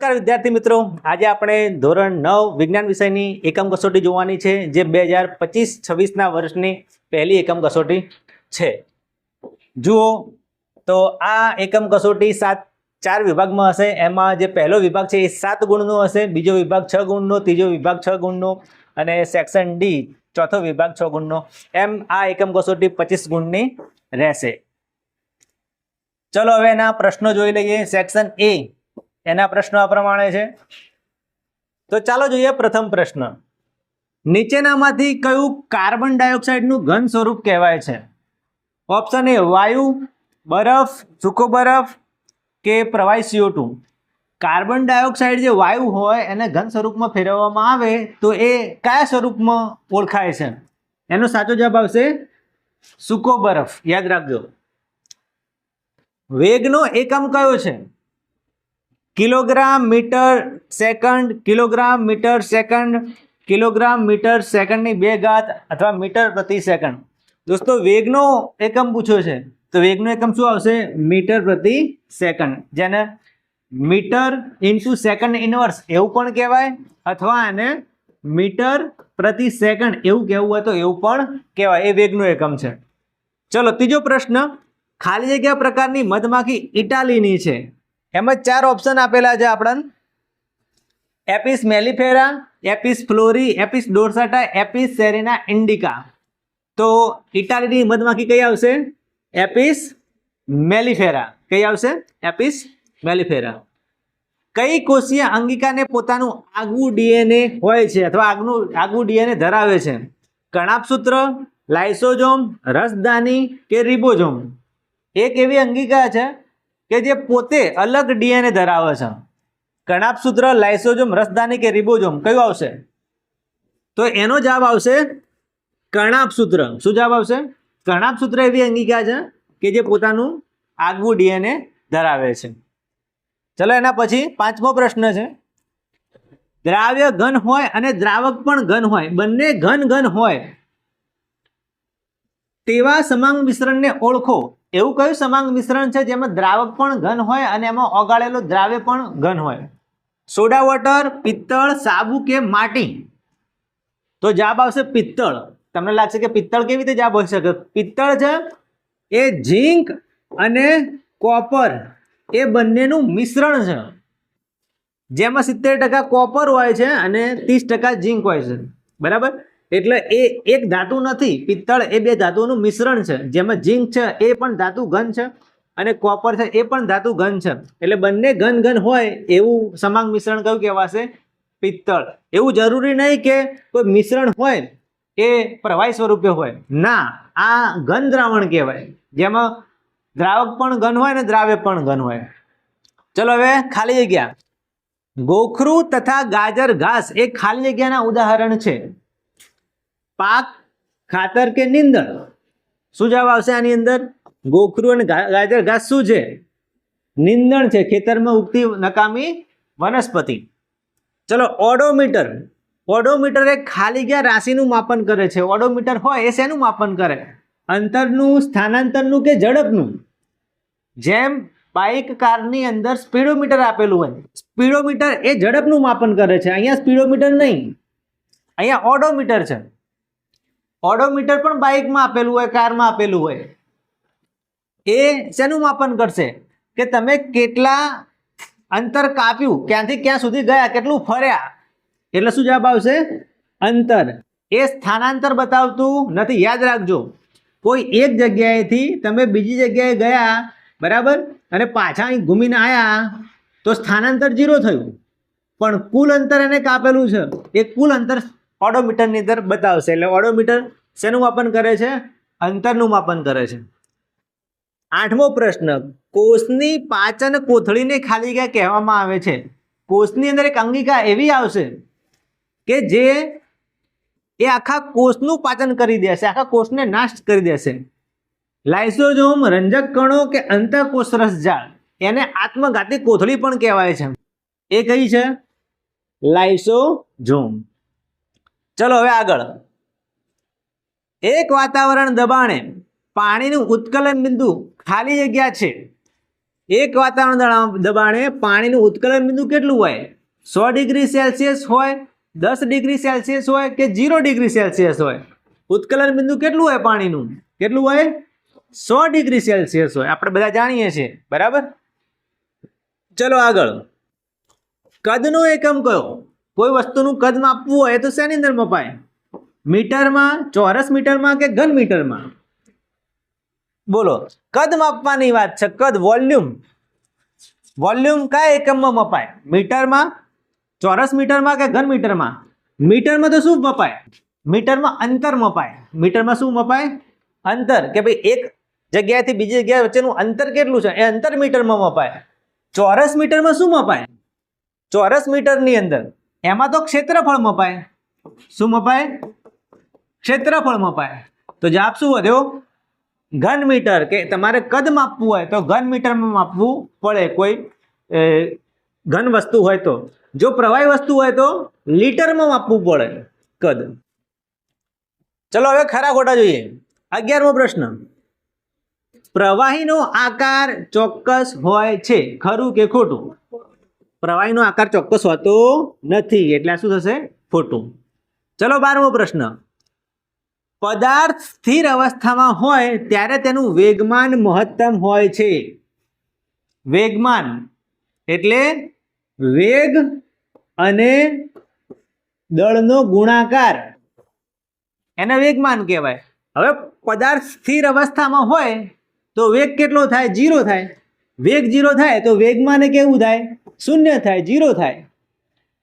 નમસ્કાર વિદ્યાર્થી મિત્રો, આજે આપણે ધોરણ 9 વિજ્ઞાન વિષયની એકમ કસોટી જોવાની છે, જે 2025-26ના વર્ષની પહેલી એકમ કસોટી છે। જુઓ તો આ એકમ કસોટી 4 વિભાગમાં હશે। એમાં જે પહેલો વિભાગ છે એ 7 ગુણનો હશે, બીજો વિભાગ 6 ગુણનો, ત્રીજો વિભાગ 6 ગુણનો અને સેક્શન ડી ચોથો વિભાગ 6 ગુણનો, એમ આ એકમ કસોટી 25 ગુણની રહેશે। ચલો હવે એના પ્રશ્નો જોઈ લઈએ। સેક્શન એ એના પ્રશ્નો આ પ્રમાણે છે, તો ચાલો જોઈએ પ્રથમ પ્રશ્ન। નીચેનામાંથી કયું કાર્બન ડાયોક્સાઇડનું ઘન સ્વરૂપ કહેવાય છે? ઓપ્શન એ વાયુ, બરફ, સૂકો બરફ કે પ્રવાહી CO2। કાર્બન ડાયોક્સાઇડ જે વાયુ હોય એને ઘન સ્વરૂપમાં ફેરવવામાં આવે તો એ કયા સ્વરૂપમાં ઓળખાય છે? એનો સાચો જવાબ આવશે સૂકો બરફ, યાદ રાખજો। વેગનો એકમ કયો છે? Kilogram metre second, kilogram metre second, kilogram metre સેકન્ડની 2 ઘાત અથવા મીટર પ્રતિ સેકન્ડ। દોસ્તો વેગનો એકમ પૂછ્યો છે તો વેગનો એકમ શું આવશે? મીટર પ્રતિ સેકન્ડ, જેને મીટર ઇન્ટુ સેકન્ડ ઇનવર્સ એવું પણ કહેવાય, અથવા એને મીટર પ્રતિ સેકન્ડ એવું કહેવું હોય તો એવું પણ કહેવાય। એ વેગનો એકમ છે। ચલો ત્રીજો પ્રશ્ન। ખાલી જગ્યા પ્રકારની મધમાખી ઇટાલીની છે। એમાં 4 ઓપ્શન આપેલા છે આપણને: એપિસ મેલિફેરા, એપિસ ફ્લોરી, એપિસ ડોર્સાટા, એપિસ સેરેના ઇન્ડિકા। તો ઇટાલીની મધમાખી કઈ આવશે? એપિસ મેલિફેરા। કઈ આવશે? એપિસ મેલિફેરા। કઈ કોષીય અંગિકાને પોતાનું આગવું ડીએનએ હોય છે અથવા આગવું ડીએનએ ધરાવે છે? કણાભસૂત્ર, લાઇસોઝોમ, રસદાની કે રિબોઝોમ? એક એવી અંગિકા છે કે જે પોતે અલગ ડીએનએ ધરાવે છે। કણાભસૂત્ર, લાઇસોઝોમ, રસદાની કે રિબોઝોમ? કયું આવશે? તો એનો જવાબ આવશે કણાભસૂત્ર। શું જવાબ આવશે? કણાભસૂત્ર એવી અંગિકા છે કે જે પોતાનું આગવું ડીએનએ ધરાવે છે। ચલો એના પછી 5મો પ્રશ્ન છે। દ્રાવ્ય ઘન હોય અને દ્રાવક પણ ઘન હોય, બંને ઘન હોય તેવા સમાંગ મિશ્રણને ઓળખો। એવું કયું સમાંગ મિશ્રણ છે જેમાં દ્રાવક પણ ઘન હોય અને એમાં ઓગાળેલો દ્રાવ્ય પણ ઘન હોય? સોડા વોટર, પિત્તળ, સાબુ કે માટી? તો જવાબ આવશે પિત્તળ। તમને લાગશે કે પિત્તળ કેવી રીતે જવાબ હોઈ શકે? પિત્તળ છે એ ઝીંક અને કોપર એ બંનેનું મિશ્રણ છે, જેમાં 70% કોપર હોય છે અને 30% ઝીંક હોય છે, બરાબર? એટલે એ એક ધાતુ નથી, પિત્તળ એ 2 ધાતુઓનું મિશ્રણ છે, જેમાં ઝીંક છે એ પણ ધાતુ ઘન છે અને કોપર છે એ પણ ધાતુ ઘન છે। એટલે બંને ઘન હોય એવું સમાંગ મિશ્રણ કયું કહેવાશે? પિત્તળ। એવું જરૂરી નહીં કે કોઈ મિશ્રણ હોય એ પ્રવાહી સ્વરૂપે હોય, ના, આ ઘન દ્રાવણ કહેવાય, જેમાં દ્રાવક પણ ઘન હોય ને દ્રાવ્ય પણ ઘન હોય। ચલો હવે ખાલી જગ્યા। ગોખરું તથા ગાજર ઘાસ એ ખાલી જગ્યાના ઉદાહરણ છે। પાક, ખાતર કે નીંદણ? શું જવાબ આવશે આની અંદર? ગોખરું અને ગાજર ઘાસ શું છે? નીંદણ છે, ખેતરમાં ઉગતી નકામી વનસ્પતિ। ચલો ઓડોમીટર। ઓડોમીટર એ ખાલી જગ્યા રાશિનું માપન કરે છે। ઓડોમીટર હોય એ શેનું માપન કરે? અંતરનું, સ્થાનાંતરનું કે ઝડપનું? જેમ બાઇક કારની અંદર સ્પીડોમીટર આપેલું હોય, સ્પીડોમીટર એ ઝડપનું માપન કરે છે, અહીંયા સ્પીડોમીટર નહીં, અહીંયા ઓડોમીટર છે। ઓડોમીટર પણ બાઇકમાં આપેલું હોય, કારમાં આપેલું હોય, એ શેનું માપન કરશે? કે તમે કેટલા અંતર કાપ્યું, ક્યાંથી ક્યાં સુધી ગયા, કેટલું ફર્યા, એટલે શું જવાબ આવશે? અંતર। એ સ્થાનાંતર બતાવતું નથી, યાદ રાખજો। કોઈ એક જગ્યાએથી તમે બીજી જગ્યાએ ગયા, બરાબર, અને પાછા અહીં ઘૂમીને આવ્યા તો સ્થાનાંતર 0 થયું, પણ કુલ અંતર એને કાપેલું છે એ કુલ અંતર ઓડોમીટરની અંદર બતાવશે। એટલે ઓડોમીટર શેનું માપન કરે છે? અંતરનું માપન કરે છે। 8મો પ્રશ્ન। કોષની પાચન કોથળીને ખાલી જગ્યા કહેવામાં આવે છે। કોષની અંદર એક અંગિકા એવી આવશે કે જે એ આખા કોષનું પાચન કરી દેશે, આખા કોષને નાશ કરી દેશે। લાઇસોઝોમ, રંજક કણો કે અંતઃકોષ રસજાળ? એને આત્મઘાતી કોથળી પણ કહેવાય છે। એ કઈ છે? લાઇસોઝોમ। ચલો હવે આગળ। એક વાતાવરણ દબાણે પાણીનું ઉત્કલન બિંદુ ખાલી જગ્યા છે, એક વાતાવરણ દબાણે પાણીનું ઉત્કલન બિંદુ કેટલું હોય? 100 ડિગ્રી સેલ્સિયસ હોય, 10 ડિગ્રી સેલ્સિયસ હોય કે 0 ડિગ્રી સેલ્સિયસ હોય? ઉત્કલન બિંદુ કેટલું હોય પાણીનું? કેટલું હોય? 100 ડિગ્રી સેલ્સિયસ હોય. આપણે બધા જાણીએ છીએ, બરાબર. ચલો આગળ. કદનો એકમ કયો? કોઈ વસ્તુનું કદ માપવું હોય તો શેની અંદર મપાય? મીટરમાં, ચોરસ મીટરમાં કે ઘન મીટરમાં? બોલો. કદ માપવાની વાત છે. કદ, વોલ્યુમ. વોલ્યુમ કયા એકમમાં મપાય? મીટરમાં, ચોરસ મીટરમાં કે ઘન મીટરમાં? મીટરમાં તો શું મપાય? મીટરમાં અંતર મપાય. મીટરમાં શું મપાય? અંતર. કે ભાઈ એક જગ્યાએથી બીજી જગ્યા વચ્ચેનું અંતર કેટલું છે એ અંતર મીટરમાં મપાય. ચોરસ મીટરમાં શું મપાય? ચોરસ મીટરની અંદર એમાં તો ક્ષેત્રફળ મપાય. શું મપાય? ક્ષેત્રફળ મપાય. તો જવાબ શું વધ્યો? ઘન મીટર. કે તમારે કદ માપવું હોય તો ઘન મીટરમાં માપવું પડે. કોઈ ઘન વસ્તુ હોય તો. જો પ્રવાહી વસ્તુ હોય તો લીટરમાં માપવું પડે કદ. ચલો હવે ખરા ખોટા જોઈએ. 11મો પ્રશ્ન. પ્રવાહીનો આકાર ચોક્કસ હોય છે, ખરું કે ખોટું? પ્રવાહીનો આકાર ચોક્કસ હોતો નથી, એટલે શું થશે? ખોટું. ચલો 12મો પ્રશ્ન. પદાર્થ સ્થિર અવસ્થામાં હોય ત્યારે તેનું વેગમાન મહત્તમ હોય છે. વેગમાન એટલે વેગ અને દળનો ગુણાકાર, એને વેગમાન કહેવાય. હવે પદાર્થ સ્થિર અવસ્થામાં હોય તો વેગ કેટલો થાય? 0 થાય. વેગ 0 થાય તો વેગમાન કેવું થાય? 0 થાય, 0 થાય.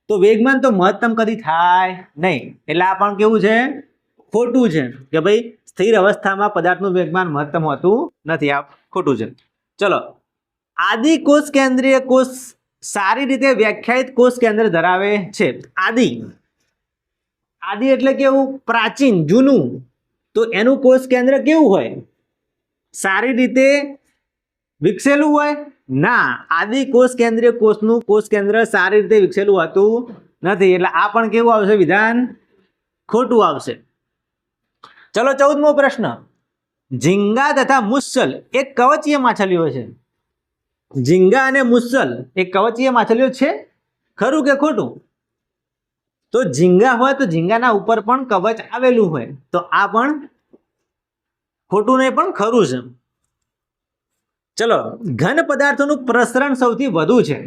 તો વેગમાન તો મહત્તમ કદી થાય નહીં, એટલે આ પણ કેવું છે? ખોટું છે. કે ભાઈ સ્થિર અવસ્થામાં પદાર્થનું વેગમાન મહત્તમ હોતું નથી, આ ખોટું છે. ચલો. આદિ કોષ કેન્દ્રીય કોષ સારી રીતે વ્યાખ્યાયિત કોષ કેન્દ્ર ધરાવે છે. આદિ. આદિ એટલે કેવું? પ્રાચીન, જૂનું. તો એનું કોષ કેન્દ્ર કેવું હોય? સારી રીતે વિકસેલું હોય? ના, આદિ કોષ કેન્દ્રીય કોષનું કોષ કેન્દ્ર સારી રીતે વિકસેલું હોતું નથી, એટલે આ પણ કેવું આવશે? વિધાન ખોટું આવશે. ચલો 14મો પ્રશ્ન. ઝીંગા તથા મુસ્સલ એક કવચીય માછલીઓ છે. ઝીંગા અને મુસ્સલ એક કવચીય માછલીઓ છે, ખરું કે ખોટું? તો ઝીંગા હોય તો ઝીંગાના ઉપર પણ કવચ આવેલું હોય, તો આ પણ ખોટું નહીં પણ ખરું છે. ચલો. ઘન પદાર્થોનું પ્રસરણ સૌથી વધુ છે.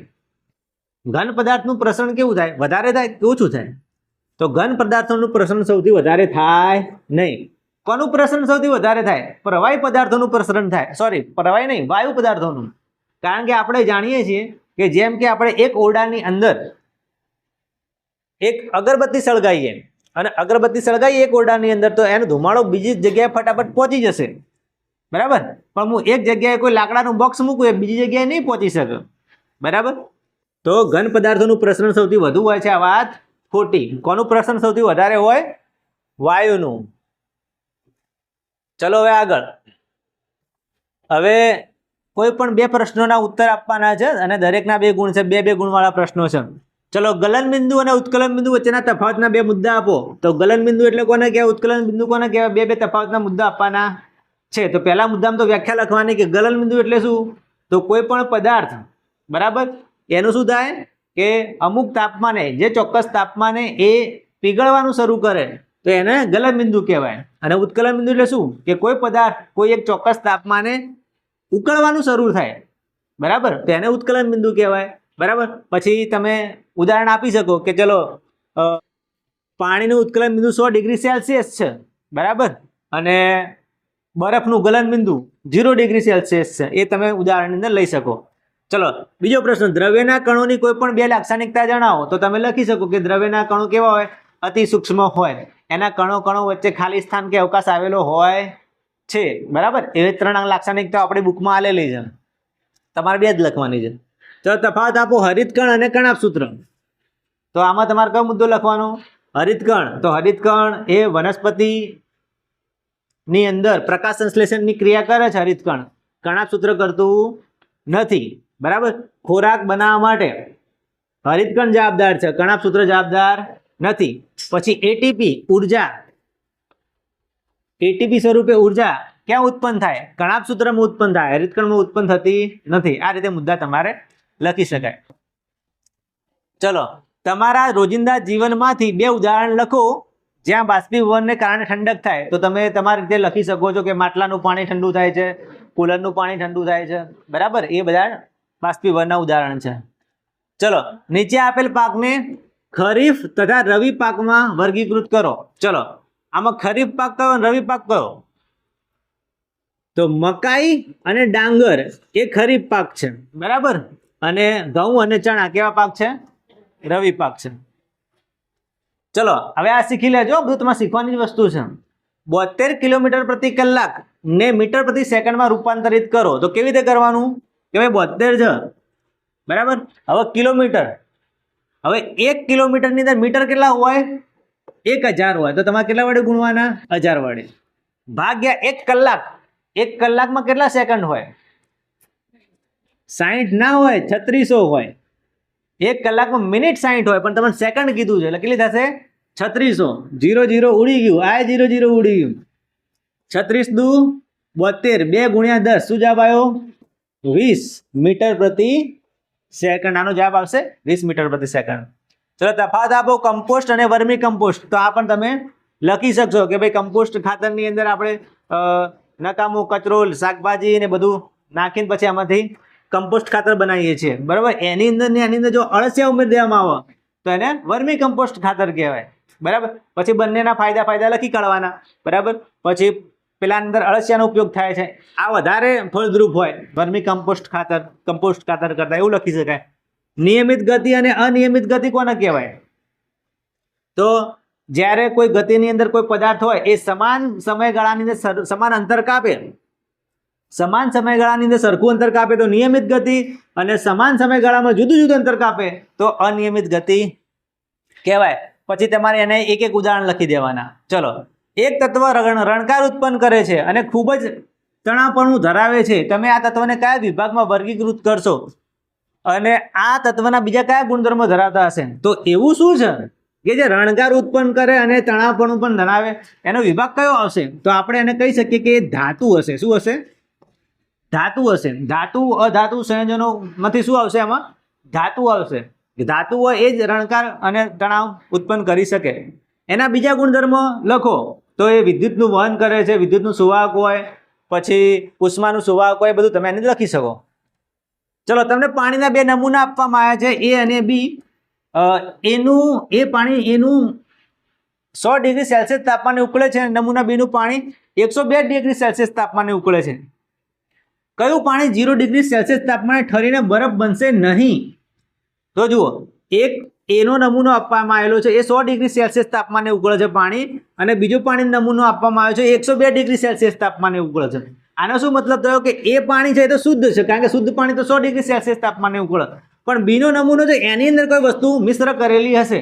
ઘન પદાર્થનું પ્રસરણ કેવું થાય? વધારે થાય કે ઓછું થાય? તો ઘન પદાર્થોનું પ્રસરણ સૌથી વધારે થાય નહીં. કોનું પ્રસરણ સૌથી વધારે થાય? પ્રવાહી પદાર્થોનું પ્રસરણ થાય. સોરી, પ્રવાહી નહીં, વાયુ પદાર્થોનું. કારણ કે આપણે જાણીએ છીએ કે જેમ કે આપણે એક ઓરડાની અંદર એક અગરબત્તી સળગાવીએ અને અગરબત્તી સળગાવીએ એક ઓરડાની અંદર, તો એનો ધુમાડો બીજી જગ્યાએ ફટાફટ પહોંચી જશે, બરાબર. પણ હું એક જગ્યાએ કોઈ લાકડાનું બોક્સ મૂકું, એ બીજી જગ્યાએ નહીં પહોંચી શકે, બરાબર. તો ઘન પદાર્થોનું પ્રસરણ સૌથી વધુ હોય છે, આ વાત ખોટી. કોનું પ્રસરણ સૌથી વધારે હોય? વાયુનું. ચલો હવે આગળ. હવે કોઈ પણ 2 પ્રશ્નોના ઉત્તર આપવાના છે અને દરેકના 2 ગુણ છે, 2 ગુણવાળા પ્રશ્નો છે. ચલો. ગલન બિંદુ અને ઉત્કલન બિંદુ વચ્ચેના તફાવતના 2 મુદ્દા આપો. તો ગલન બિંદુ એટલે કોને કહેવાય? ઉત્કલન બિંદુ કોને કહેવાય? 2 તફાવતના મુદ્દા આપવાના છે. તો પહેલા મુદ્દામાં તો વ્યાખ્યા લખવાની કે ગલન બિંદુ એટલે શું? તો કોઈ પણ પદાર્થ, બરાબર, એનું શું થાય કે અમુક તાપમાને, જે ચોક્કસ તાપમાને એ પીગળવાનું શરૂ કરે તો એને ગલન બિંદુ કહેવાય. અને ઉત્કલન બિંદુ એટલે શું? કે કોઈ પદાર્થ કોઈ એક ચોક્કસ તાપમાને ઉકળવાનું શરૂ થાય, બરાબર, તો એને ઉત્કલન બિંદુ કહેવાય, બરાબર. પછી તમે ઉદાહરણ આપી શકો કે ચલો પાણીનું ઉત્કલન બિંદુ 100 ડિગ્રી સેલ્સિયસ છે, બરાબર, અને બરફનું ગલન બિંદુ 0 ડિગ્રી સેલ્સિયસ છે, એ તમે ઉદાહરણની અંદર લઈ શકો. ચલો. બીજો પ્રશ્ન. દ્રવ્યના કણોની કોઈ પણ 2 લાક્ષણિકતા જણાવો. તો તમે લખી શકો કે દ્રવ્યના કણો કેવા હોય? અતિ સૂક્ષ્મ હોય. એના કણો વચ્ચે ખાલી સ્થાન કે અવકાશ આવેલો હોય છે, બરાબર. એ 3 લાક્ષણિકતા આપણી બુકમાં આલેલી છે, તમારે 2 જ લખવાની છે. તો તફાવત આપો હરિતકણ અને કણાભ સૂત્ર. તો આમાં તમારે કયો મુદ્દો લખવાનો? હરિતકણ. તો હરિતકણ એ વનસ્પતિની અંદર પ્રકાશ સંશ્લેષણની ક્રિયા કરે છે હરિતકણ. કણાભ સૂત્ર કરતું નથી, બરાબર. ખોરાક બનાવવા માટે હરિતકણ જવાબદાર છે, કણાભ સૂત્ર જવાબદાર નથી. પછી એટીપી ઉર્જા, એટીપી સ્વરૂપે ઉર્જા ક્યાં ઉત્પન્ન થાય? કણાપ સૂત્રમાં ઉત્પન્ન થાય, હરિતકણમાં ઉત્પન્ન થતી નથી. આ રીતે મુદ્દા તમારે લખી શકાય. ચલો, તમારા રોજિંદા જીવનમાંથી 2 ઉદાહરણ લખો જ્યાં બાષ્પીભવનને કારણે ઠંડક થાય. તો તમે તમારી રીતે લખી શકો છો કે માટલાનું પાણી ઠંડુ થાય છે, કુલરનું પાણી ઠંડુ થાય છે, બરાબર. એ બધા બાષ્પીભવનના ઉદાહરણ છે. ચલો, નીચે આપેલ પાકને ખરીફ તથા રવિ પાકમાં વર્ગીકૃત કરો. ચલો, આમાં ખરીફ પાક કયો અને રવિ પાક કયો? તો મકાઈ અને ડાંગર એ ખરીફ પાક છે, બરાબર. અને ઘઉં અને ચણા કેવા પાક છે? રવિ પાક છે. ચલો, હવે આ શીખી લેજો, બધું તમારે શીખવાની જ વસ્તુ છે. 72 કિલોમીટર પ્રતિ કલાક ને મીટર પ્રતિ સેકન્ડમાં રૂપાંતરિત કરો. તો કેવી રીતે કરવાનું કે ભાઈ 72 છે, બરાબર. હવે કિલોમીટર, હવે 1 કિલોમીટરની અંદર મીટર કેટલા હોય? 1000 હોય. તો તમારે કેટલા વડે ગુણવાના? 1000 વડે. ભાગ્યા 1 કલાક. 1 કલાકમાં કેટલા સેકન્ડ હોય? 60 ના હોય, 3600 હોય. 1 કલાકમાં મિનિટ 60 હોય, પણ તમને સેકન્ડ કીધું છે એટલે કેટલી થશે? 3600. 0 0 ઉડી ગયું, આ 0 0 ઉડી ગયું. 36 દુ 72, 2 ગુણ્યા 10. શું જવાબ આવ્યો? 20 મીટર પ્રતિ સેકન્ડ. આનો જવાબ આવશે 20 મીટર પ્રતિ સેકન્ડ. ચલો, તફાવત આપો કમ્પોસ્ટ અને વર્મી કમ્પોસ્ટ. તો આ પણ તમે લખી શકશો કે ભાઈ કમ્પોસ્ટ ખાતરની અંદર આપણે નકામો કચરો, શાકભાજી ને બધું નાખીને પછી આમાંથી કમ્પોસ્ટ ખાતર બનાવીએ છીએ, બરાબર. એની અંદર ને એની અંદર જો અળસિયા ઉમેરી દેવામાં આવે તો એને વર્મી કમ્પોસ્ટ ખાતર કહેવાય, બરાબર. પછી બંનેના ફાયદા લખી કાઢવાના, બરાબર. પછી પેલા અંદર અળસિયાનો ઉપયોગ થાય છે, આ વધારે ફળદ્રુપ હોય વર્મી કમ્પોસ્ટ ખાતર કરતા, એવું લખી શકાય. નિયમિત ગતિ અને અનિયમિત ગતિ કોને કહેવાય? તો જ્યારે કોઈ ગતિની અંદર કોઈ પદાર્થ હોય એ સમાન સમયગાળાની અંદર સમાન અંતર કાપે, સમાન સમયગાળાની અંદર સરખું અંતર કાપે તો નિયમિત ગતિ, અને સમાન સમયગાળામાં જુદું અંતર કાપે તો અનિયમિત ગતિ કહેવાય. પછી તમારે એને એક એક ઉદાહરણ લખી દેવાના. ચલો, એક તત્વ રણકાર ઉત્પન્ન કરે છે અને ખૂબ જ તણાવપણું ધરાવે છે. તમે આ તત્વને કયા વિભાગમાં વર્ગીકૃત કરશો? અને આ તત્વના બીજા કયા ગુણધર્મો ધરાવતા હશે? તો એવું શું છે કે જે રણકાર ઉત્પન્ન કરે અને તણાવપણું પણ ધરાવે? એનો વિભાગ કયો આવશે? તો આપણે એને કહી શકીએ કે એ ધાતુ હશે. શું હશે? ધાતુ હશે. ધાતુ અધાતુ સંયોજનોમાંથી શું આવશે? આમાં ધાતુ આવશે. ધાતુ હોય એ જ રણકાર અને તણાવ ઉત્પન્ન કરી શકે. એના બીજા ગુણધર્મો લખો. તો એ વિદ્યુતનું વહન કરે છે, વિદ્યુતનું સુવાહક હોય, પછી ઉષ્માનું સુવાહક હોય, બધું તમે એને લખી શકો. ચલો, તમને પાણીના 2 નમૂના આપવામાં આવ્યા છે, A અને B. એનું 100 ડિગ્રી સેલ્સિયસ તાપમાને ઉકળે છે, નમૂના B નું પાણી 102 ડિગ્રી સેલ્સિયસ તાપમાને ઉકળે છે. કયું પાણી 0 ડિગ્રી સેલ્સિયસ તાપમાને ઠરીને બરફ બનશે નહીં? તો જુઓ, એક એનો નમૂનો આપવામાં આવેલો છે, એ 100 ડિગ્રી સેલ્સિયસ તાપમાને ઉકળે છે પાણી, અને બીજો પાણી નમૂનો આપવામાં આવ્યો છે 102 ડિગ્રી સેલ્સિયસ તાપમાને ઉકળે છે. આનો શું મતલબ થયો કે એ પાણી છે એ તો શુદ્ધ છે, કારણ કે શુદ્ધ પાણી તો 100 ડિગ્રી સેલ્સિયસ તાપમાને ઉકળે. પણ બીનો નમૂનો છે એની અંદર કોઈ વસ્તુ મિશ્ર કરેલી હશે,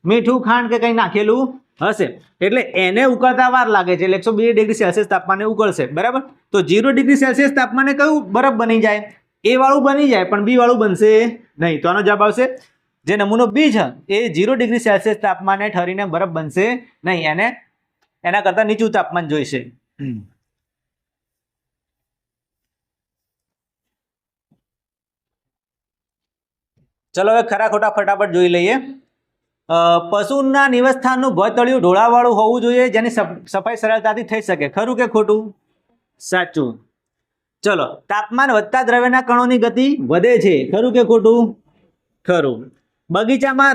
મીઠું, ખાંડ કે કંઈ નાખેલું હશે, એટલે એને ઉકળતા વાર લાગે છે, એટલે 102 ડિગ્રી સેલ્સિયસ તાપમાને ઉકળશે, બરાબર. તો 0 ડિગ્રી સેલ્સિયસ તાપમાને કયું બરફ બની જાય? એ વાળું બની જાય, પણ બી વાળું બનશે નહીં. તો આનો જવાબ આવશે, જે નમૂનો બી છે એ 0 ડિગ્રી સેલ્સિયસ તાપમાને ઠરીને બરફ બનશે નહીં, એના કરતાં નીચું તાપમાન જોઈશે. ચલો, હવે ખરા ખોટા ફટાફટ જોઈ લઈએ. પશુના નિવાસસ્થાનનું ભતળિયું ઢોળાવાળું હોવું જોઈએ, જેની સફાઈ સરળતાથી થઈ શકે. ખરું કે ખોટું? સાચું. ચલો, તાપમાન વધતા દ્રવ્યના કણોની ગતિ વધે છે. ખરું કે ખોટું? ખરું. બગીચામાં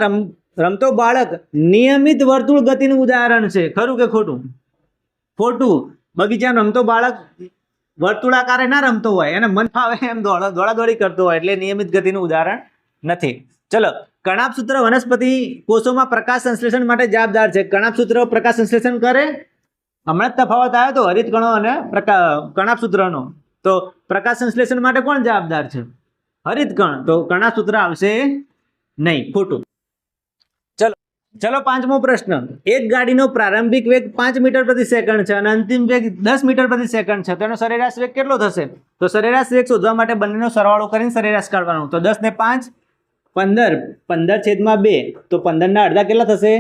રમતો બાળક નિયમિત વર્તુળ ગતિનું ઉદાહરણ છે. ખરું કે ખોટું? ખોટું. બગીચામાં રમતો બાળક વર્તુળાકારે ના રમતો હોય, એને મન ફાવે એમ દોડાદોડી કરતો હોય, એટલે નિયમિત ગતિનું ઉદાહરણ નથી. ચલો, કણાભસૂત્ર વનસ્પતિ કોષોમાં પ્રકાશ સંશ્લેષણ માટે જવાબદાર છે. કણાભસૂત્ર પ્રકાશ સંશ્લેષણ કરે? હમણાં જ તફાવત આવ્યો તો હરિતકણો અને કણાભસૂત્રનો. તો પ્રકાશ સંશ્લેષણ માટે કોણ જવાબદાર છે? હરિતકણ. તો કણાભસૂત્ર આવશે નહીં. ખોટું. ચલો, 5મો પ્રશ્ન. એક ગાડીનો પ્રારંભિક વેગ 5 મીટર પ્રતિ સેકન્ડ છે અને અંતિમ વેગ 10 મીટર પ્રતિ સેકન્ડ છે. તો એનો સરેરાશ વેગ કેટલો થશે? તો સરેરાશ વેગ શોધવા માટે બંનેનો સરવાળો કરીને સરેરાશ કાઢવાનો. તો 10 ને 5 15, 15/2. તો 15ના અડધા કેટલા થશે?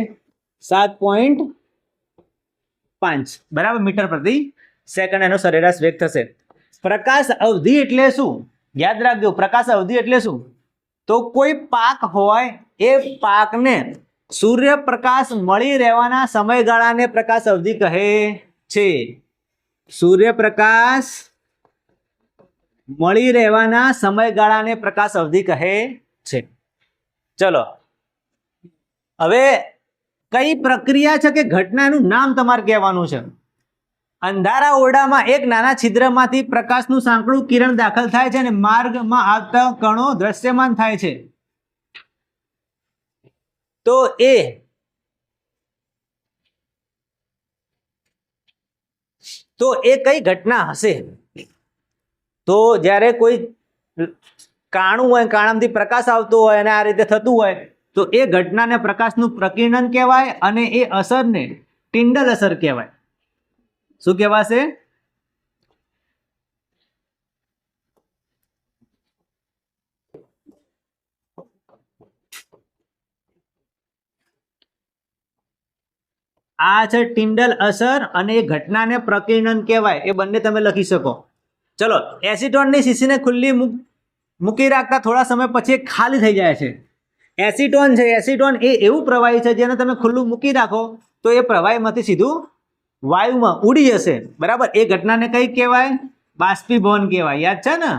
7.5, બરાબર, મીટર પ્રતિ સેકન્ડ એનો સરેરાશ વેગ થશે. પ્રકાશ અવધિ એટલે શું? યાદ રાખજો, પ્રકાશ અવધિ એટલે શું? તો કોઈ પાક હોય એ પાકને સૂર્યપ્રકાશ મળી રહેવાના સમયગાળાને પ્રકાશ અવધિ કહે છે. સૂર્યપ્રકાશ મળી રહેવાના સમયગાળાને પ્રકાશ અવધિ કહે છે. ચલો, હવે કઈ પ્રક્રિયા છે કે ઘટનાનું નામ તમારે કહેવાનું છે. અંધારા ઓરડામાં એક નાના છિદ્રમાંથી પ્રકાશનું સાંકડું કિરણ દાખલ થાય છે અને માર્ગમાં આવતા કણો દ્રશ્યમાન થાય છે. તો એ કઈ ઘટના હશે? તો જ્યારે કોઈ કાણું હોય, કાણામાંથી પ્રકાશ આવતો હોય અને આ રીતે થતું હોય તો એ ઘટનાને પ્રકાશનું પ્રકિરણન કહેવાય અને એ અસરને ટિન્ડલ અસર કહેવાય. શું કહેવાશે? આ છે ટિન્ડલ અસર અને એ ઘટનાને પ્રકિરણન કહેવાય. એ બંને તમે લખી શકો. ચલો, એસિટોનની શીશીને ખુલ્લી મૂકી રાખતા થોડા સમય પછી ખાલી થઈ જાય છે. એસિટોન છે, એસિટોન એ એવું પ્રવાહી છે જેને તમે ખુલ્લું મૂકી રાખો તો એ પ્રવાહીમાંથી સીધું વાયુમાં ઉડી જશે. બરાબર, એ ઘટનાને કઈ કહેવાય? બાષ્પીભવન કહેવાય. યાદ છે ને?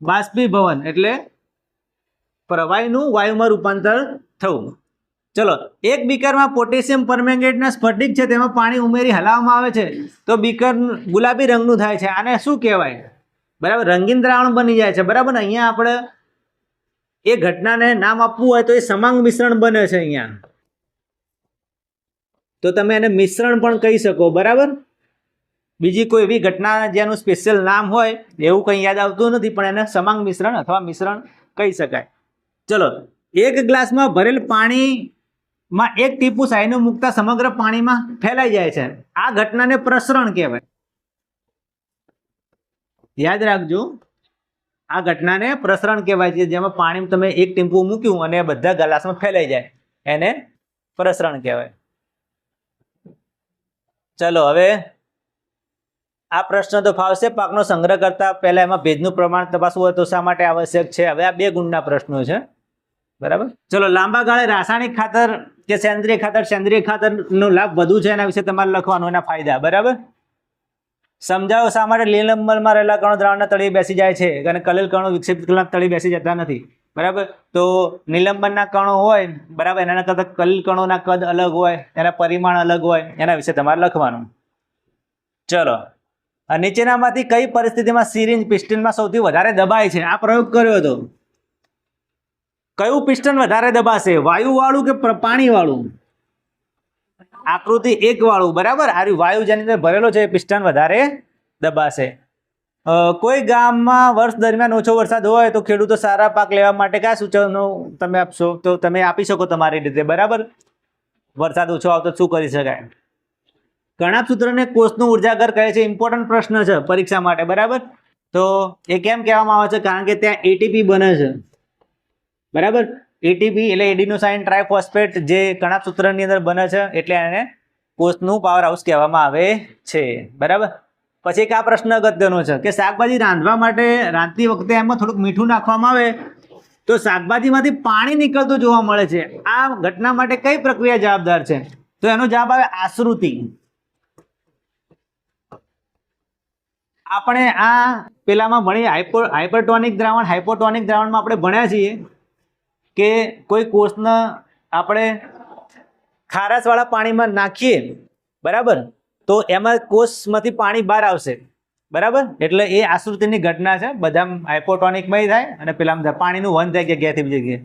બાષ્પીભવન એટલે પ્રવાહીનું વાયુમાં રૂપાંતર થવું. ચલો, એક બીકરમાં પોટેશિયમ પરમેંગનેટના સ્ફટિક છે, તેમાં પાણી ઉમેરી હલાવવામાં આવે છે તો બીકર ગુલાબી રંગનું થાય છે. આને શું કહેવાય? બરાબર, રંગીન દ્રાવણ બની જાય છે. બરાબર ને? અહીંયા આપણે એ ઘટનાને નામ આપવું હોય તો એ સમાંગ મિશ્રણ બને છે અહીંયા. તો તમે એને મિશ્રણ પણ કહી શકો. બરાબર, બીજી કોઈ એવી ઘટના જેનું સ્પેશિયલ નામ હોય એવું કંઈ યાદ આવતું નથી, પણ એને સમાંગ મિશ્રણ અથવા મિશ્રણ કહી શકાય. ચલો, એક ગ્લાસમાં ભરેલ પાણીમાં એક ટીપું સાયનું મૂકતા સમગ્ર પાણીમાં ફેલાઈ જાય છે. આ ઘટનાને પ્રસરણ કહેવાય. યાદ રાખજો, આ ઘટનાને પ્રસરણ કહેવાય છે. જેમાં પાણી તમે એક ટીપું મૂક્યું અને બધા ગ્લાસમાં ફેલાઈ જાય, એને પ્રસરણ કહેવાય. ચલો, હવે આ પ્રશ્ન તો ફાવશે. પાકનો સંગ્રહ કરતા પહેલા એમાં ભેજનું પ્રમાણ તપાસવું હોય તો શા માટે આવશ્યક છે? હવે આ 2 ગુણના પ્રશ્નો છે. બરાબર, ચલો, લાંબા ગાળે રાસાયણિક ખાતર કે સેન્દ્રિય ખાતરનો લાભ વધુ છે એના વિશે તમારે લખવાનું, એના ફાયદા. બરાબર, સમજાવો શા માટે લીલંબનમાં રહેલા કણો દ્રાવણના તળિયે બેસી જાય છે અને કલેલ કણો વિક્ષેપિત કણના તળિયે બેસી જતા નથી. બરાબર, તો નિલંબનના કણો હોય, બરાબર, એના કરતાં કલેલ કણોના કદ અલગ હોય, એના પરિમાણ અલગ હોય, એના વિશે તમારે લખવાનું. ચલો, નીચેનામાંથી કઈ પરિસ્થિતિમાં સિરિંજ પિસ્ટનમાં સૌથી વધારે દબાય છે? આ પ્રયોગ કર્યો હતો. કયું પિસ્ટન વધારે દબાશે? વાયુ વાળું કે પાણી વાળું? આકૃતિ 1 વાળું. બરાબર, આ વાયુ જેની અંદર ભરેલો છે એ પિસ્ટન વધારે દબાશે. કોઈ ગામમાં વર્ષ દરમિયાન ઓછો વરસાદ હોય તો ખેડૂતો સારા પાક લેવા માટે કયા સૂચનો તમે આપશો? તો તમે આપી શકો તમારી રીતે. બરાબર, વરસાદ ઓછો આવતો શું કરી શકાય? કણાભ સૂત્રને કોષનું ઉર્જાઘર કહે છે. ઇમ્પોર્ટન્ટ પ્રશ્ન છે પરીક્ષા માટે. બરાબર, તો એ કેમ કહેવામાં આવે છે? કારણ કે ત્યાં એટીપી બને છે. બરાબર, એટીપી એટલે એડિનોસાઇન ટ્રાઇફોસ્ફેટ જે કણાભ સૂત્રની અંદર બને છે, એટલે એને કોષનું પાવર હાઉસ કહેવામાં આવે છે. બરાબર, પછી એક આ પ્રશ્ન અગત્યનો છે કે શાકભાજી રાંધતી વખતે એમાં થોડુંક મીઠું નાખવામાં આવે તો શાકભાજીમાંથી પાણી નીકળતું જોવા મળે છે. આ ઘટના માટે કઈ પ્રક્રિયા જવાબદાર છે? તો એનો જવાબ આવે આશ્રુતિ. આપણે આ પેલામાં ભણીએ હાઇપરટોનિક દ્રાવણ, હાઇપોટોનિક દ્રાવણમાં આપણે ભણ્યા છીએ કે કોઈ કોષને આપણે ખારાશવાળા પાણીમાં નાખીએ, બરાબર, તો એમાં કોષમાંથી પાણી બહાર આવશે. બરાબર, એટલે એ આશ્રુતિની ઘટના છે. બધા હાઇપોટોનિકમાં થાય અને પેલામાં પાણીનું વહન થાય જગ્યાએથી બીજી જગ્યાએ.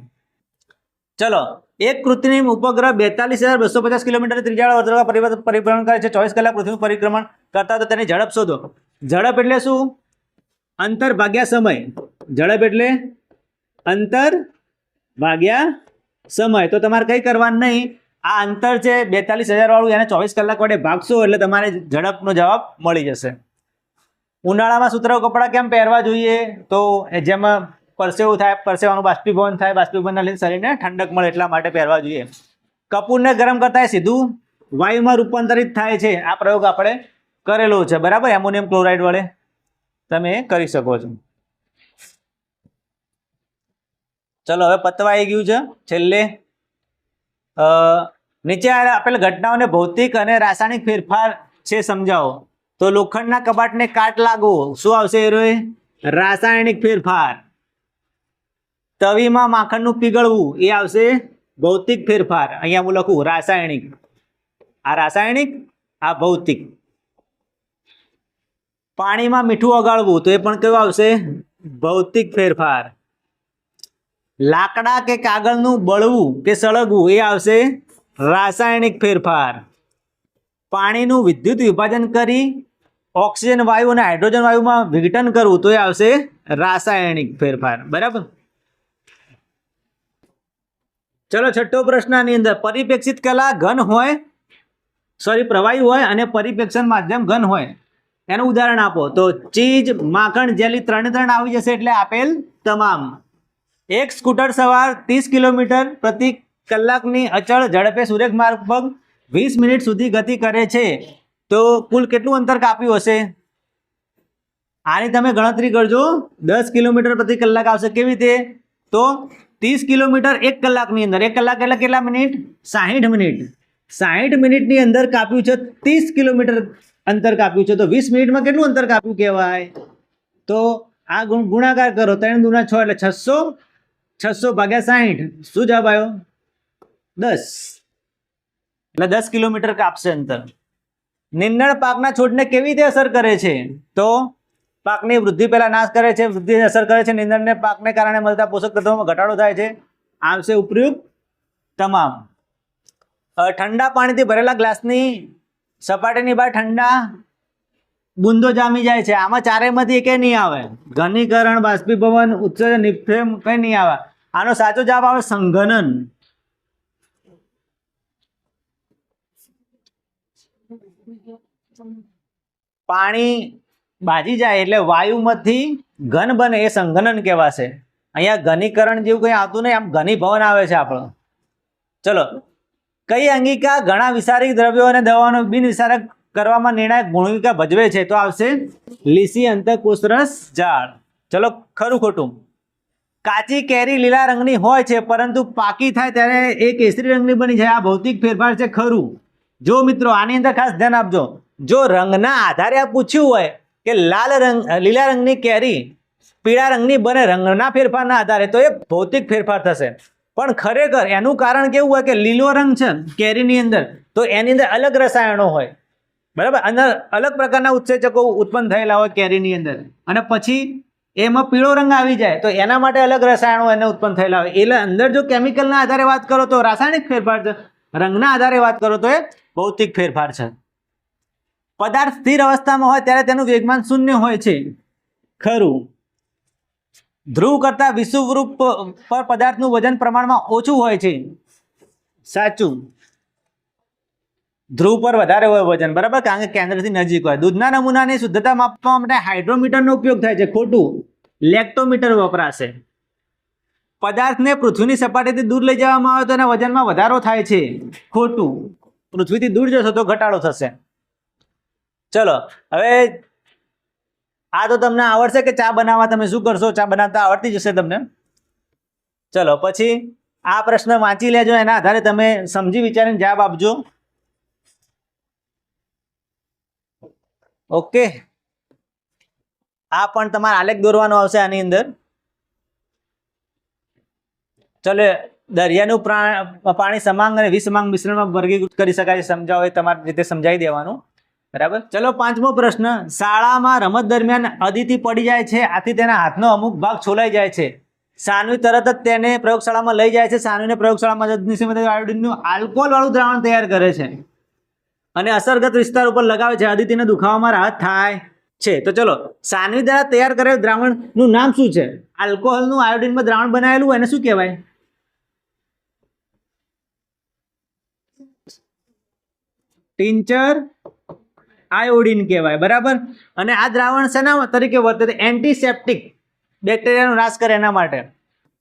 ચલો, એક કૃત્રિમ ઉપગ્રહ 42,250 કિલોમીટર ત્રિજ્યાવાળા વર્તુળમાં પરિભ્રમણ કરે છે. 24 કલાક પૃથ્વીનું પરિક્રમણ કરતા તો તેની ઝડપ શોધો. ઝડપ એટલે શું? અંતર ભાગ્યા સમય. ઝડપ એટલે અંતર ભાગ્યા સમય. તો તમારે કંઈ કરવાનું નહીં. આ અંતર છે 42,000 વાળું, એને 24 કલાક વડે ભાગશો એટલે તમારે ઝડપનો જવાબ મળી જશે. ઉનાળામાં સુતરાઉ કપડાં કેમ પહેરવા જોઈએ? તો જેમાં પરસેવું થાય, પરસેવાનું બાષ્પીભવન થાય, બાષ્પીભવનના લીધે શરીરને ઠંડક મળે એટલા માટે પહેરવા જોઈએ. કપૂરને ગરમ કરતા સીધું વાયુમાં રૂપાંતરિત થાય છે. આ પ્રયોગ આપણે કરેલો છે, બરાબર, એમોનિયમ ક્લોરાઇડ વડે તમે કરી શકો છો. ચલો હવે પતવા આવી ગયું છે. છેલ્લે નીચે આપેલ ઘટનાઓને ભૌતિક અને રાસાયણિક ફેરફાર છે સમજાવો. તો લોખંડના કબાટને કાટ લાગવો, શું આવશે? રાસાયણિક ફેરફાર. તવીમાં માખણનું પીગળવું, એ આવશે ભૌતિક ફેરફાર. અહીંયા હું લખું રાસાયણિક. આ રાસાયણિક, આ ભૌતિક. પાણીમાં મીઠું ઓગાળવું, તો એ પણ કયું આવશે? ભૌતિક ફેરફાર. લાકડા કે કાગળનું બળવું કે સળગવું, એ આવશે રાસાયણિક ફેરફાર. પાણીનું વિદ્યુત વિભાજન કરી ઓક્સિજન વાયુ અને હાઇડ્રોજન વાયુમાં વિઘટન કરવું, તો એ આવશે રાસાયણિક ફેરફાર. બરાબર. ચલો છઠ્ઠો પ્રશ્ન આની અંદર, પરિપ્રેક્ષિત કલા ઘન હોય, પ્રવાહી હોય અને પરિપ્રેક્ષણ માધ્યમ ઘન હોય, એનું ઉદાહરણ આપો. તો ચીઝ, માખણ, જેલી ત્રણે આવી જશે, એટલે આપેલ તમામ. એક સ્કૂટર સવાર 30 કિલોમીટર પ્રતિ કલાકની અચળ ઝડપે સુરેખ માર્ગ પર 20 મિનિટ સુધી ગતિ કરે છે, તો કુલ કેટલું અંતર કાપ્યું હશે? આની તમે ગણતરી કરજો. 10 કિલોમીટર પ્રતિ કલાક આવશે. કેવી રીતે? તો 30 કિલોમીટર 1 કલાકની અંદર. 1 કલાક એટલે કેટલા મિનિટ? 60 મિનિટ. 60 મિનિટની અંદર કાપ્યું છે, 30 કિલોમીટર અંતર કાપ્યું છે, તો 20 મિનિટમાં કેટલું અંતર કાપ્યું કહેવાય? તો આ ગુણાકાર કરો. 3 દુના 6 એટલે 600. 600 ભાગ્યા 60, શું જવાબ આવ્યો? 10. એટલે 10 કિલોમીટર કાપશે અંતર. નીંદણ પાકના છોડને કેવી રીતે અસર કરે છે? તો પાકની વૃદ્ધિ પહેલા નાશ કરે છે, વૃદ્ધિને અસર કરે છે. નીંદણને પાકને કારણે મળતા પોષક તત્વોમાં ઘટાડો થાય છે. આવશે ઉપયુક્ત તમામ. ઠંડા પાણીથી ભરેલા ગ્લાસની સપાટીની બહાર ઠંડા બુંદો જામી જાય છે, આમાં ચારેયમાંથી એકે નહીં આવે. ઘનીકરણ, બાષ્પીભવન, ઉત્સર્જન, નિક્ષેપ કંઈ નહીં આવે. આનો સાચો જવાબ આવે સંઘનન. પાણી બાજી જાય એટલે વાયુમાંથી ઘન બને, એ સંઘનન કહેવાશે. અહીંયા ઘનીકરણ જેવું કંઈ આવતું નહીં, આમ ઘનીભવન આવે છે આપણો. ચલો, કઈ અંગિકા ઘણા વિષારી દ્રવ્યો અને દવાઓનો બિનવિષારક કરવામાં નિર્ણાયક ભૂમિકા ભજવે છે? તો આવશે લીસી અંતઃકોષરસ ઝાડ. ચલો, ખરું ખોટું? કાચી કેરી લીલા રંગની હોય છે, પરંતુ પાકી થાય ત્યારે એ કેસરી રંગની બની જાય. આ ભૌતિક ફેરફાર છે, ખરું? જો મિત્રો, આની અંદર ખાસ ધ્યાન આપજો. જો રંગના આધારે આ પૂછ્યું હોય કે લીલા રંગની કેરી પીળા રંગની બને રંગના ફેરફારના આધારે, તો એ ભૌતિક ફેરફાર થશે. પણ ખરેખર એનું કારણ કેવું હોય કે લીલો રંગ છે કેરીની અંદર, તો એની અંદર અલગ રસાયણો હોય, બરાબર, અંદર અલગ પ્રકારના ઉત્સેચકો ઉત્પન્ન થયેલા હોય કેરીની અંદર, અને પછી એમાં પીળો રંગ આવી જાય તો એના માટે અલગ રસાયણો એને ઉત્પન્ન થયેલા હોય. એટલે અંદર જો કેમિકલના આધારે વાત કરો તો રાસાયણિક ફેરફાર છે, રંગના આધારે વાત કરો તો એ ભૌતિક ફેરફાર છે. પદાર્થ સ્થિર અવસ્થામાં હોય ત્યારે તેનું વેગમાન 0 હોય છે, ખરું? ધ્રુવ કરતા વિષુવવૃત્ત પર પદાર્થનું વજન પ્રમાણમાં ઓછું હોય છે, સાચું? ધ્રુવ પર વધારે હોય વજન, બરાબર, કારણ કે કેન્દ્રથી નજીક હોય. દૂધના નમૂનાની શુદ્ધતા માપવા માટે હાઇડ્રોમીટરનો ઉપયોગ થાય છે, ખોટું? લેક્ટોમીટર વપરાશે. પદાર્થને પૃથ્વીની સપાટીથી દૂર લઈ જવામાં આવે તો એના વજનમાં વધારો થાય છે, ખોટું? પૃથ્વીથી દૂર જશો તો ઘટાડો થશે. ચલો, હવે આ તો તમને આવડશે કે ચા બનાવવા તમે શું કરશો? ચા બનાવતા આવડતી જશે તમને. ચલો, પછી આ પ્રશ્ન વાંચી લેજો, એના આધારે તમે સમજી વિચારીને જવાબ આપજો. ઓકે, આ પણ તમારે આલેખ દોરવાનો આવશે આની અંદર. ચલો, દરિયાનું પાણી સમાંગ અને વિસમાંગ મિશ્રણમાં વર્ગીકૃત કરી શકાય છે, સમજાવો, એ તમારી રીતે સમજાવી દેવાનું, બરાબર. ચલો, 5મો પ્રશ્ન. શાળામાં રમત દરમિયાન અદિતિ પડી જાય છે, આથી તેના હાથનો અમુક ભાગ છોલાઈ જાય છે. સાનવી તરત જ તેને પ્રયોગશાળામાં લઈ જાય છે. સાનવીને પ્રયોગશાળામાં આયોડિનનું આલ્કોહોલવાળું દ્રાવણ તૈયાર કરે છે અને અસરગ્રસ્ત વિસ્તાર ઉપર લગાવે છે. અદિતિને દુખાવામાં રાહત થાય છે. તો ચલો, સાનવી દ્વારા તૈયાર કરેલ દ્રાવણનું નામ શું છે? આલ્કોહોલનું આયોડિનમાં દ્રાવણ બનાવેલું, એને શું કહેવાય? ટિંચર આયોડિન કહેવાય, બરાબર. અને આ દ્રાવણ શેના તરીકે વર્તે છે? એન્ટીસેપ્ટિક, બેક્ટેરિયાનો નાશ કરે એના માટે.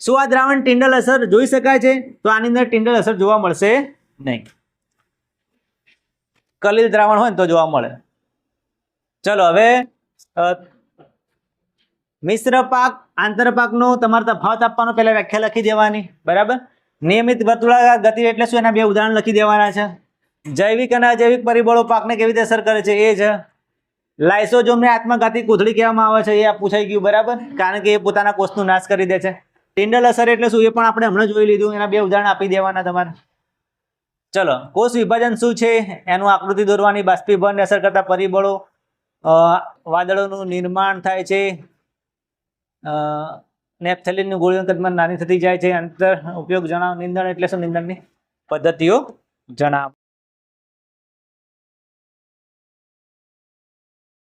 શું આ દ્રાવણ ટિન્ડલ અસર જોઈ શકાય છે? તો આની અંદર ટિન્ડલ અસર જોવા મળશે નહીં. કલીલ દ્રાવણ હોય ને તો જોવા મળે. ચલો હવે મિશ્ર પાક આંતરપાકનો તમારે તફાવત આપવાનો પહેલા વ્યાખ્યા લખી દેવાની, બરાબર. નિયમિત વર્તુળાકાર ગતિ એટલે શું, એના બે ઉદાહરણ લખી દેવાના છે. જૈવિક અને અજૈવિક પરિબળો પાકને કેવી રીતે અસર કરે છે એ છે. લાઇસોઝોમને આત્મઘાતી કોથળી કહેવામાં આવે છે, એ આ પૂછાઈ ગયું, બરાબર, કારણ કે એ પોતાના કોષનો નાશ કરી દે છે. ટિન્ડલ અસર એટલે શું, એ પણ આપણે હમણાં જોઈ લીધું, એના બે ઉદાહરણ આપી દેવાના તમારે. ચલો, કોષ વિભાજન શું છે એનું આકૃતિ દોરવાની. બાષ્પીભવનને અસર કરતા પરિબળો, વાદળોનું નિર્માણ થાય છે, નેપ્થેલિનની ગોળીઓની કદમાં નાની થતી જાય છે. અંતર ઉપયોગ જણાવો. નિંદણ એટલે શું, નિંદણની પદ્ધતિઓ જણાવો.